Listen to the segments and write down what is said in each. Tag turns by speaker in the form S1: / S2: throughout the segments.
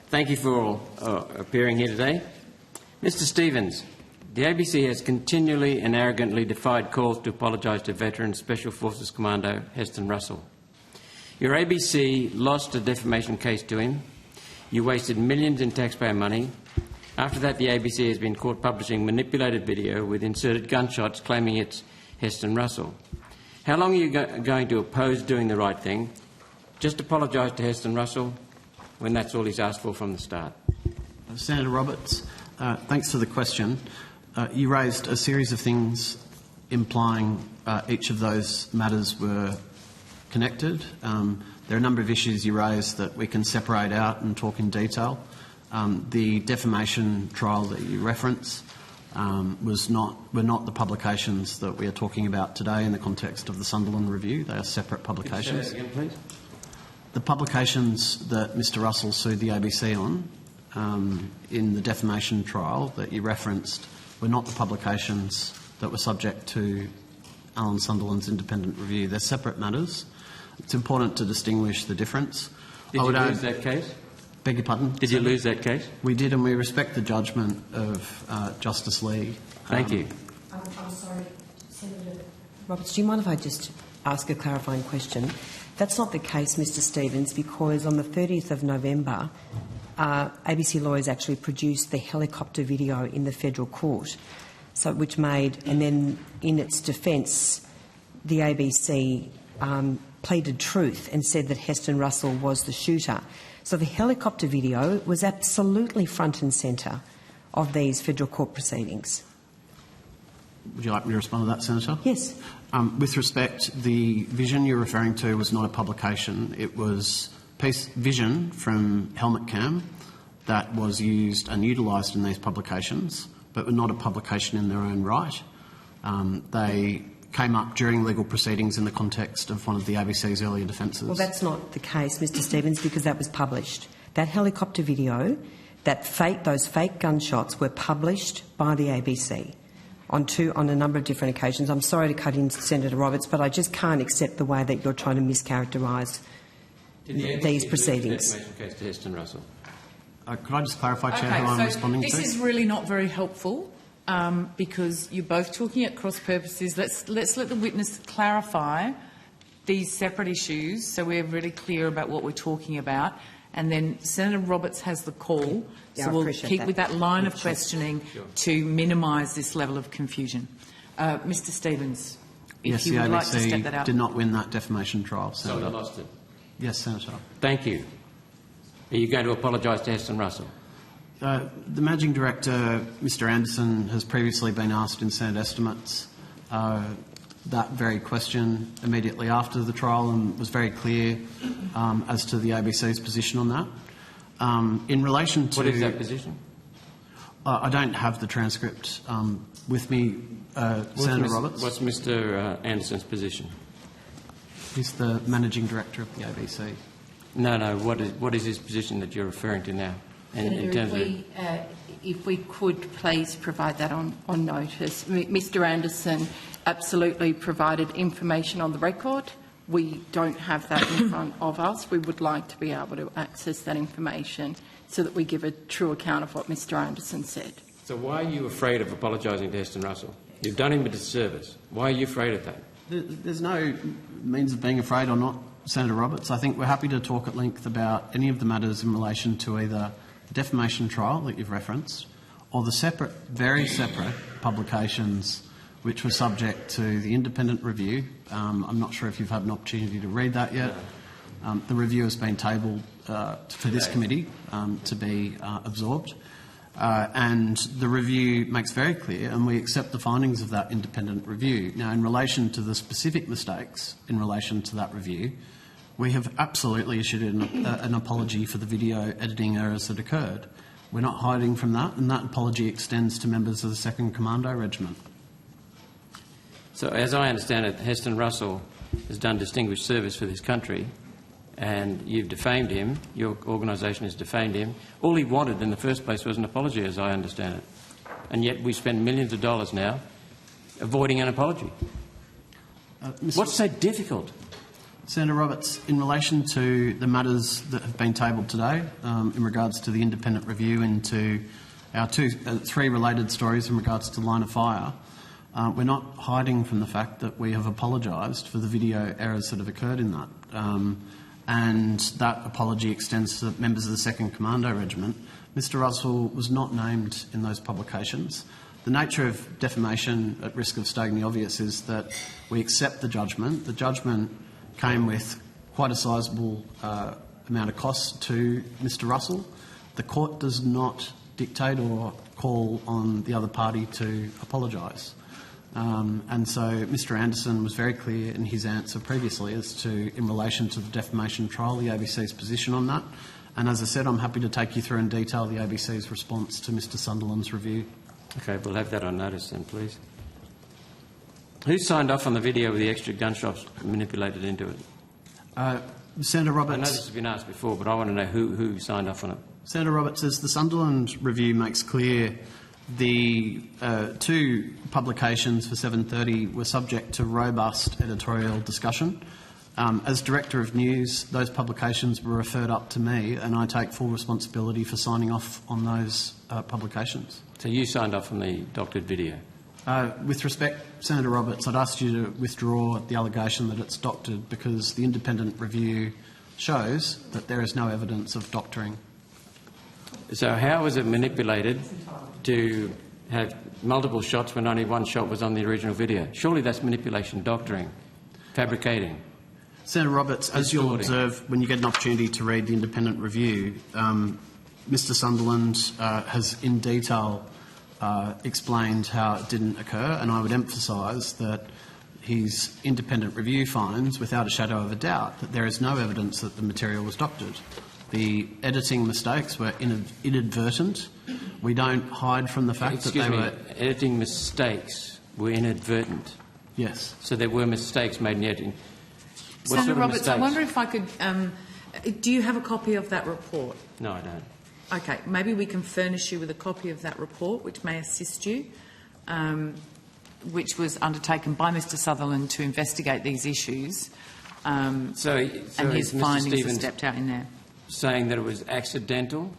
S1: Thank you for all appearing here today. Mr Stevens, the ABC has continually and arrogantly defied calls to apologise to veteran Special Forces Commando Heston Russell. Your ABC lost a defamation case to him. You wasted millions in taxpayer money. After that, the ABC has been caught publishing manipulated video with inserted gunshots claiming it's Heston Russell. How long are you going to oppose doing the right thing? Just apologise to Heston Russell when that's all he's asked for from the start.
S2: Senator Roberts, thanks for the question. You raised a series of things implying each of those matters were connected. There are a number of issues you raised that we can separate out and talk in detail. The defamation trial that you reference were not the publications that we are talking about today in the context of the Sunderland Review. They are separate publications.
S1: Can you say that again, please?
S2: The publications that Mr Russell sued the ABC on in the defamation trial that you referenced were not the publications that were subject to Alan Sunderland's independent review. They're separate matters. It's important to distinguish the difference.
S1: Did you lose that case?
S2: Beg your pardon?
S1: Did you lose that case?
S2: We did, and we respect the judgment of Justice Lee.
S1: Thank you.
S3: I'm sorry, Senator Roberts, do you mind if I just ask a clarifying question? That's not the case, Mr Stevens, because on the 30th of November, ABC lawyers actually produced the helicopter video in the federal court, which made, and then in its defence, the ABC pleaded truth and said that Heston Russell was the shooter. So the helicopter video was absolutely front and centre of these federal court proceedings.
S2: Would you like me to respond to that, Senator?
S3: Yes.
S2: With respect, the vision you're referring to was not a publication. It was vision from Helmet Cam that was used and utilised in these publications, but were not a publication in their own right. They came up during legal proceedings in the context of one of the ABC's earlier defences.
S3: Well, that's not the case, Mr Stevens, because that was published. That helicopter video, those fake gunshots were published by the ABC on a number of different occasions. I'm sorry to cut in, Senator Roberts, but I just can't accept the way that you're trying to mischaracterise these proceedings.
S1: Did the defamation case to Heston Russell?
S2: Could I just clarify, Chair, who I'm responding to?
S4: This is really not very helpful because you're both talking at cross purposes. Let's let the witness clarify these separate issues so we're really clear about what we're talking about. And then Senator Roberts has the call, so we'll keep with that line of questioning to minimise this level of confusion. Mr Stevens, if you would like to step that out.
S2: Yes, the ABC did not win that defamation trial, Senator.
S1: So they lost it?
S2: Yes, Senator.
S1: Thank you. Are you going to apologise to Heston Russell?
S2: The Managing Director, Mr Anderson, has previously been asked in Senate estimates that very question immediately after the trial and was very clear as to the ABC's position on that. In relation to...
S1: What is that position?
S2: I don't have the transcript with me, Senator Roberts.
S1: What's Mr Anderson's position?
S2: He's the Managing Director of the ABC.
S1: No. What is his position that you're referring to now? In terms
S5: if we could please provide that on notice. Mr Anderson absolutely provided information on the record. We don't have that in front of us. We would like to be able to access that information so that we give a true account of what Mr Anderson said.
S1: So why are you afraid of apologising to Heston Russell? You've done him a disservice. Why are you afraid of that?
S2: There's no means of being afraid or not, Senator Roberts. I think we're happy to talk at length about any of the matters in relation to either the defamation trial that you've referenced or the very separate publications which were subject to the independent review. I'm not sure if you've had an opportunity to read that yet. The review has been tabled for this committee to be absorbed. And the review makes very clear, and we accept the findings of that independent review. Now, in relation to the specific mistakes in relation to that review, we have absolutely issued an apology for the video editing errors that occurred. We're not hiding from that, and that apology extends to members of the 2nd Commando Regiment.
S1: So, as I understand it, Heston Russell has done distinguished service for this country, and you've defamed him. Your organisation has defamed him. All he wanted in the first place was an apology, as I understand it. And yet we spend millions of dollars now avoiding an apology. What's so difficult?
S2: Senator Roberts, in relation to the matters that have been tabled today, in regards to the independent review into our three related stories in regards to line of fire, we're not hiding from the fact that we have apologised for the video errors that have occurred in that. And that apology extends to members of the 2nd Commando Regiment. Mr Russell was not named in those publications. The nature of defamation, at risk of stating the obvious, is that we accept the judgment. The judgment came with quite a sizable amount of costs to Mr Russell. The court does not dictate or call on the other party to apologise. And so Mr Anderson was very clear in his answer previously as to, in relation to the defamation trial, the ABC's position on that. And as I said, I'm happy to take you through in detail the ABC's response to Mr Sunderland's review.
S1: Okay, we'll have that on notice then, please. Who signed off on the video with the extra gunshots manipulated into it?
S2: Senator Roberts.
S1: I know this has been asked before, but I want to know who signed off on it.
S2: Senator Roberts, as the Sunderland review makes clear, the two publications for 7:30 were subject to robust editorial discussion. As Director of News, those publications were referred up to me, and I take full responsibility for signing off on those publications.
S1: So you signed off on the doctored video?
S2: With respect, Senator Roberts, I'd ask you to withdraw the allegation that it's doctored, because the independent review shows that there is no evidence of doctoring.
S1: So how was it manipulated to have multiple shots when only one shot was on the original video? Surely that's manipulation, doctoring, fabricating.
S2: Senator Roberts, as you'll observe when you get an opportunity to read the independent review, Mr Sunderland has in detail explained how it didn't occur, and I would emphasise that his independent review finds, without a shadow of a doubt, that there is no evidence that the material was doctored. The editing mistakes were inadvertent. We don't hide from the fact that they were...
S1: editing mistakes were inadvertent?
S2: Yes.
S1: So there were mistakes made in the editing.
S4: Senator Roberts, I wonder if I could... do you have a copy of that report?
S1: No, I don't.
S4: Okay, maybe we can furnish you with a copy of that report, which may assist you, which was undertaken by Mr Sutherland to investigate these issues, and his findings are stepped out in there.
S1: Saying that it was accidental?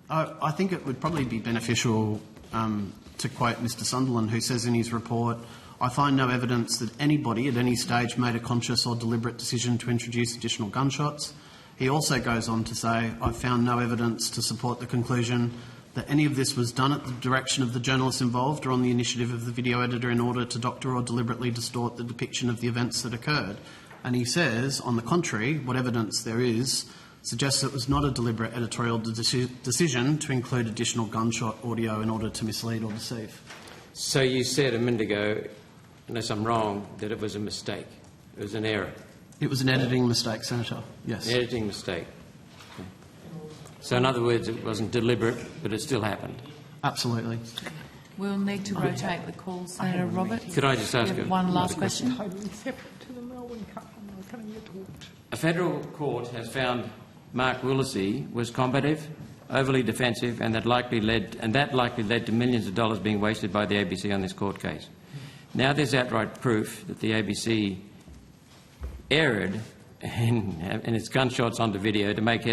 S2: I think it would probably be beneficial to quote Mr Sunderland, who says in his report, "I find no evidence that anybody at any stage made a conscious or deliberate decision to introduce additional gunshots." He also goes on to say, "I've found no evidence to support the conclusion that any of this was done at the direction of the journalists involved or on the initiative of the video editor in order to doctor or deliberately distort the depiction of the events that occurred." And he says, on the contrary, what evidence there is suggests it was not a deliberate editorial decision to include additional gunshot audio in order to mislead or deceive.
S1: So you said a minute ago, unless I'm wrong, that it was a mistake. It was an error.
S2: It was an editing mistake, Senator. Yes.
S1: An editing mistake. Okay. So in other words, it wasn't deliberate, but it still happened.
S2: Absolutely.
S4: We'll need to rotate the call, Senator Roberts.
S1: Could I just ask
S4: one last question?
S1: A federal court has found Mark Willisey was combative, overly defensive, and that likely led to millions of dollars being wasted by the ABC on this court case. Now there's outright proof that the ABC erred in its gunshots on the video to make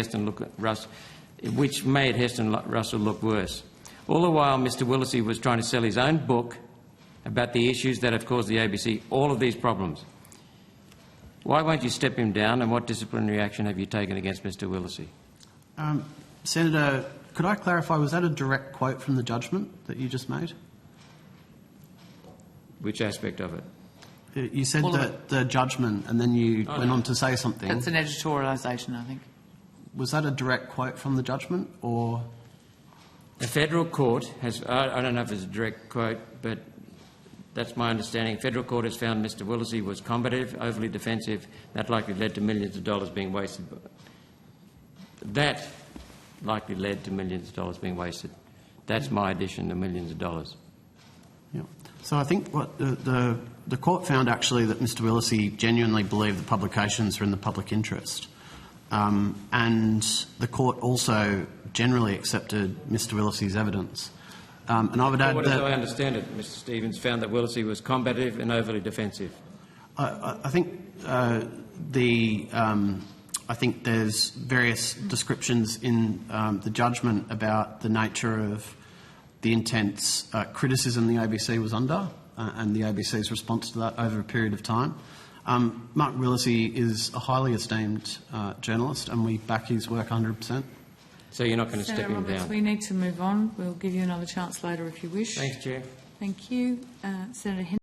S1: which made Heston Russell look worse. All the while, Mr Willisey was trying to sell his own book about the issues that have caused the ABC all of these problems. Why won't you step him down, and what disciplinary action have you taken against Mr Willisey?
S2: Senator, could I clarify, was that a direct quote from the judgment that you just made?
S1: Which aspect of it?
S2: You said that the judgment, and then you went on to say something.
S4: That's an editorialisation, I think.
S2: Was that a direct quote from the judgment, or...?
S1: The federal court has... I don't know if it's a direct quote, but that's my understanding. Federal court has found Mr Willisey was combative, overly defensive. That likely led to millions of dollars being wasted. That likely led to millions of dollars being wasted. That's my addition, the millions of dollars.
S2: Yeah. So I think what the court found actually that Mr Willisey genuinely believed the publications were in the public interest. And the court also generally accepted Mr Willisey's evidence. And I would add that...
S1: As I understand it, Mr Stevens found that Willisey was combative and overly defensive.
S2: I think I think there's various descriptions in the judgment about the nature of the intense criticism the ABC was under and the ABC's response to that over a period of time. Mark Willesee is a highly esteemed journalist, and we back his work 100%.
S1: So you're not going to
S4: Senator
S1: step him
S4: Roberts,
S1: down?
S4: we need to move on. We'll give you another chance later if you wish.
S1: Thanks, Chair.
S4: Thank you. Senator Henry.